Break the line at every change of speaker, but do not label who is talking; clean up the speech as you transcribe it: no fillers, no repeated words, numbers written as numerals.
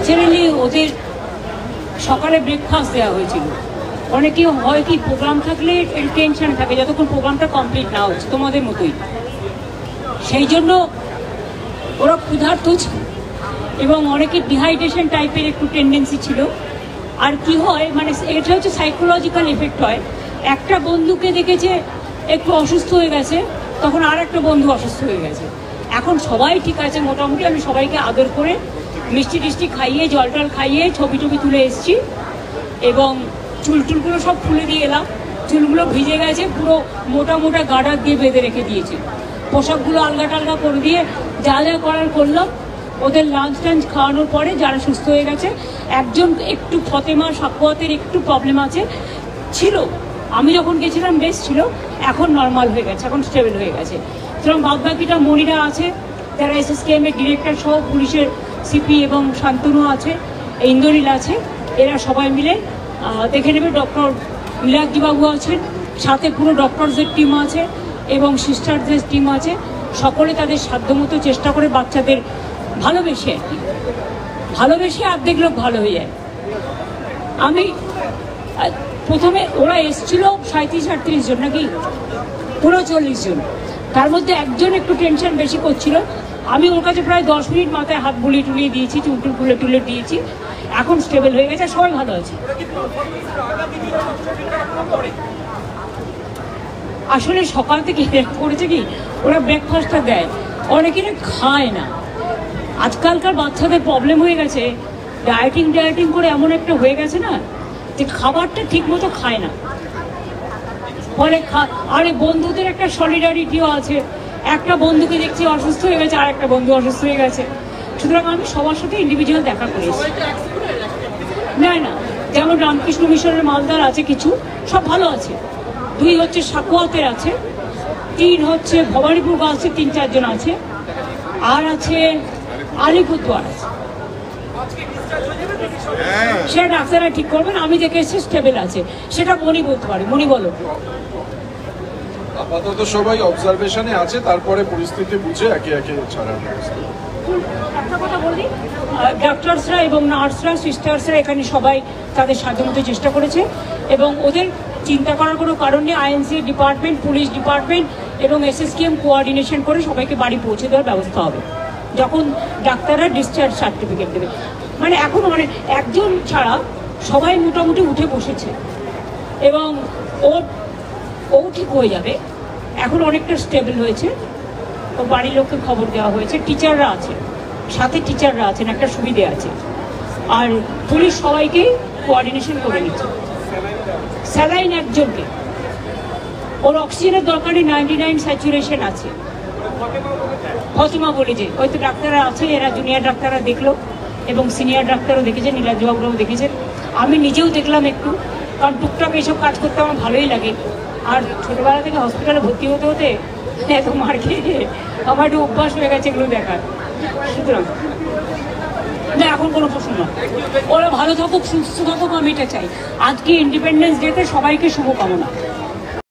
Naturally ওদের সকালে breakfast দেওয়া হয়েছিল। অনেকে হয় কি প্রোগ্রাম থাকলে টেনশন থাকে যতক্ষণ প্রোগ্রামটা কমপ্লিট না হচ্ছে, তোমাদের মতোই। সেই জন্য ওরা ক্ষুধার্ত ছিল এবং অনেকে ডিহাইড্রেশন টাইপের একটু টেন্ডেন্সি ছিল। আর কি হয় মানে এটা হচ্ছে সাইকোলজিক্যাল এফেক্ট হয়। একটা বন্ধুকে দেখেছে একটু অসুস্থ হয়ে গেছে, তখন আর একটা বন্ধু অসুস্থ হয়ে গেছে। এখন সবাই ঠিক আছে মোটামুটি। আমি সবাইকে আদর করে মিষ্টি টিষ্টি খাইয়ে জল টল খাইয়ে ছবি টবি তুলে এসেছি এবং চুলটুলগুলো সব খুলে দিয়ে এলাম। চুলগুলো ভিজে গেছে, পুরো মোটা মোটা গার্ডার দিয়ে বেঁধে রেখে দিয়েছে। পোশাকগুলো আলগা টালগা করে দিয়ে যা যা করার করলাম। ওদের লাঞ্চ টাঞ্চ খাওয়ানোর পরে যারা সুস্থ হয়ে গেছে, একজন একটু ফতেমা সাকুয়াতের একটু প্রবলেম আছে ছিল, আমি যখন গেছিলাম বেশ ছিল, এখন নর্মাল হয়ে গেছে, এখন স্টেবল হয়ে গেছে। সুতরাং বাদবাকিটা মনিরা আছে, যারা SSKM এর ডিরেক্টর সহ পুলিশের সিপি এবং শান্তনু আছে, ইন্দ্রনীল আছে, এরা সবাই মিলে দেখে নেবে। ডক্টর নীলাদ্রিবাবু আছেন, সাথে পুরো ডক্টরসদের টিম আছে এবং সিস্টারদের টিম আছে। সকলে তাদের সাধ্যমতো চেষ্টা করে বাচ্চাদের ভালোবেসে আর কি, ভালোবেসে অর্ধেক লোক ভালো হয়ে যায়। আমি প্রথমে ওরা এসছিল 37-38 জন নাকি 39 জন, তার মধ্যে একজন একটু টেনশন বেশি করছিল। আমি ওর কাছে প্রায় 10 মিনিট মাথায় হাত বুলিয়ে টুলিয়ে দিয়েছি, চুলটুল খুলে টুলে দিয়েছি, এখন স্টেবল হয়ে গেছে, সবাই ভালো আছে। আসলে সকাল থেকে করেছে কি ওরা ব্রেকফাস্টটা দেয়, অনেকে খায় না। আজকালকার বাচ্চাদের প্রবলেম হয়ে গেছে, ডায়েটিং করে এমন একটা হয়ে গেছে না যে খাবারটা ঠিক মতো খায় না। ফলে আরে বন্ধুদের একটা সলিডারিটিও আছে। একটা বন্ধুকে দেখছি অসুস্থ হয়ে গেছে, আর একটা বন্ধু অসুস্থ হয়ে গেছে। সুতরাং আমি সবার সাথে ইন্ডিভিজুয়াল দেখা করেছি। না না, যেমন রামকৃষ্ণ মিশনের মালদার আছে কিছু, সব ভালো আছে। 2 হচ্ছে সাকুয়াতের আছে, 3 হচ্ছে ভবানীপুর গার্লসের 3-4 জন আছে, আর আছে আলিপুরদুয়ার আছে। সেটা ডাক্তাররা ঠিক করবেন, আমি দেখে এসেছি স্টেবল আছে, সেটা মনি বলতে পারে। মনি বলো।
আপাতত সবাই অবজারভেশনে আছে, তারপরে পরিস্থিতি বুঝে একে একে ছাড়ার ব্যবস্থা।
একটা কথা বলি, ডক্টরসরা এবং নার্সরা সিস্টার্সরা এখানে সবাই তাদের সাধ্যমতো চেষ্টা করেছে এবং ওদের চিন্তা করার কোনো কারণ নেই। INC ডিপার্টমেন্ট, পুলিশ ডিপার্টমেন্ট এবং SSKM কোঅর্ডিনেশন করে সবাইকে বাড়ি পৌঁছে দেওয়ার ব্যবস্থা হবে যখন ডাক্তাররা ডিসচার্জ সার্টিফিকেট দেবে। মানে এখন একজন ছাড়া সবাই মোটামুটি উঠে বসেছে এবং ও ঠিক হয়ে যাবে। এখন অনেকটা স্টেবল হয়েছে, ও বাড়ির লোককে খবর দেওয়া হয়েছে। টিচাররা আছে, সাথে টিচাররা আছেন, একটা সুবিধে আছে। আর পুলিশ সবাইকে কোঅর্ডিনেশন করে নিচ্ছে। স্যালাইন একজনকে, ওর অক্সিজেনের দরকারই 99 স্যাচুরেশন আছে। ফতিমা বলে যে হয়তো ডাক্তাররা আছে, এরা জুনিয়র ডাক্তাররা দেখলো এবং সিনিয়র ডাক্তারও দেখেছেন, নীলাদ্রিবাবুরাও দেখেছেন, আমি নিজেও দেখলাম একটু, কারণ টুকটাক এইসব কাজ করতে আমার ভালোই লাগে। আর ছোটোবেলা থেকে হসপিটালে ভর্তি হতে হতে এত মার খেয়ে গিয়ে আমার একটু অভ্যাস হয়ে গেছে এগুলো দেখার। সুতরাং না, এখন কোনো প্রশ্ন নয়, ওরা ভালো থাকুক, সুস্থ থাকুক, আমি এটা চাই। আজকে ইন্ডিপেন্ডেন্স ডেতে সবাইকে শুভকামনা।